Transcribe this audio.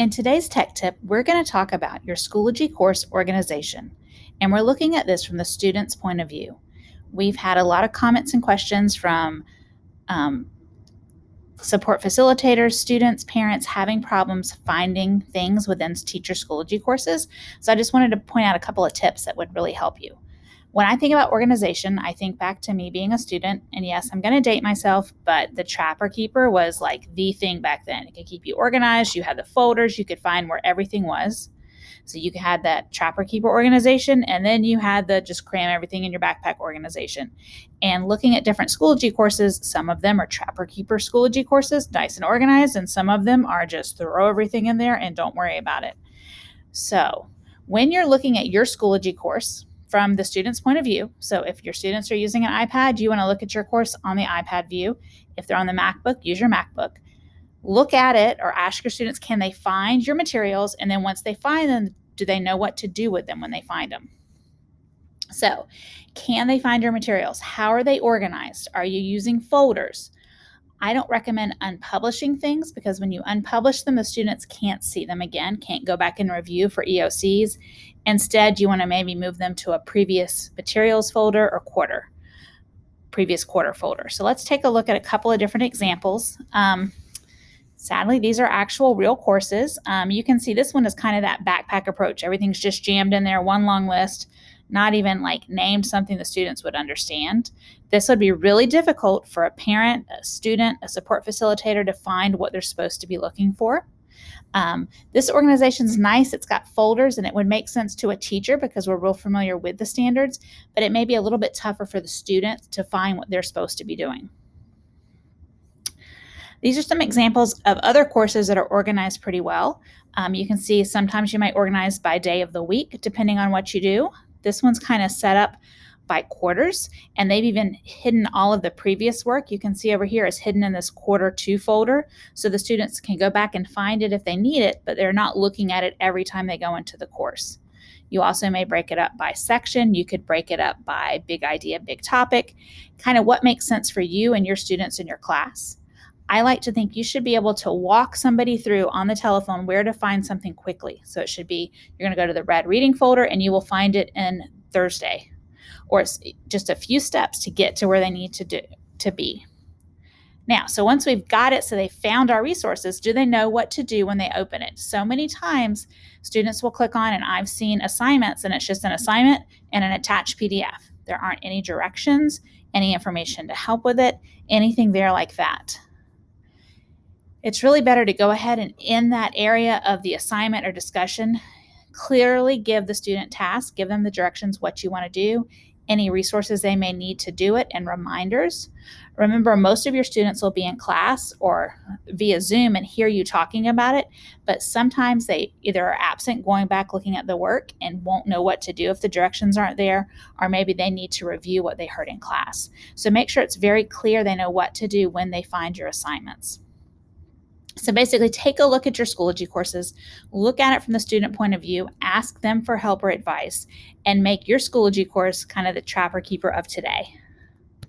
In today's tech tip, we're going to talk about your Schoology course organization, and we're looking at this from the student's point of view. We've had a lot of comments and questions from um, support facilitators, students, parents having problems finding things within teacher Schoology courses. So I just wanted to point out a couple of tips that would really help you. When I think about organization, I think back to me being a student, and yes, I'm going to date myself, but the Trapper Keeper was like the thing back then. It could keep you organized. You had the folders, you could find where everything was. So you had that Trapper Keeper organization, and then you had the just cram everything in your backpack organization. And looking at different Schoology courses, some of them are Trapper Keeper Schoology courses, nice and organized, and some of them are just throw everything in there and don't worry about it. So when you're looking at your Schoology course from the student's point of view, so if your students are using an iPad, you want to look at your course on the iPad view. If they're on the MacBook, use your MacBook. Look at it or ask your students, can they find your materials? And then once they find them, do they know what to do with them when they find them? So, can they find your materials? How are they organized? Are you using folders? I don't recommend unpublishing things because when you unpublish them, the students can't see them again, can't go back and review for EOCs. Instead, you want to maybe move them to a previous materials folder or previous quarter folder. So let's take a look at a couple of different examples. Sadly, these are actual real courses. You can see this one is kind of that backpack approach. Everything's just jammed in there, one long list, not even like named something the students would understand. This would be really difficult for a parent, a student, a support facilitator to find what they're supposed to be looking for. This organization is nice. It's got folders, and it would make sense to a teacher because we're real familiar with the standards, but it may be a little bit tougher for the student to find what they're supposed to be doing. These are some examples of other courses that are organized pretty well. You can see sometimes you might organize by day of the week, depending on what you do. This one's kind of set up by quarters, and they've even hidden all of the previous work. You can see over here is hidden in this quarter 2 folder, so the students can go back and find it if they need it, but they're not looking at it every time they go into the course. You also may break it up by section. You could break it up by big idea, big topic, kind of what makes sense for you and your students in your class. I like to think you should be able to walk somebody through on the telephone where to find something quickly. So it should be, you're going to go to the red reading folder and you will find it in Thursday, or it's just a few steps to get to where they need to be. Now, so once we've got it, so they found our resources, do they know what to do when they open it? So many times students will click on, and I've seen assignments, and it's just an assignment and an attached PDF. There aren't any directions, any information to help with it, anything there like that. It's really better to go ahead and in that area of the assignment or discussion, clearly give the student tasks, give them the directions, what you want to do, any resources they may need to do it, and reminders. Remember, most of your students will be in class or via Zoom and hear you talking about it, but sometimes they either are absent going back looking at the work and won't know what to do if the directions aren't there, or maybe they need to review what they heard in class. So make sure it's very clear they know what to do when they find your assignments. So basically, take a look at your Schoology courses, look at it from the student point of view, ask them for help or advice, and make your Schoology course kind of the Trapper Keeper of today.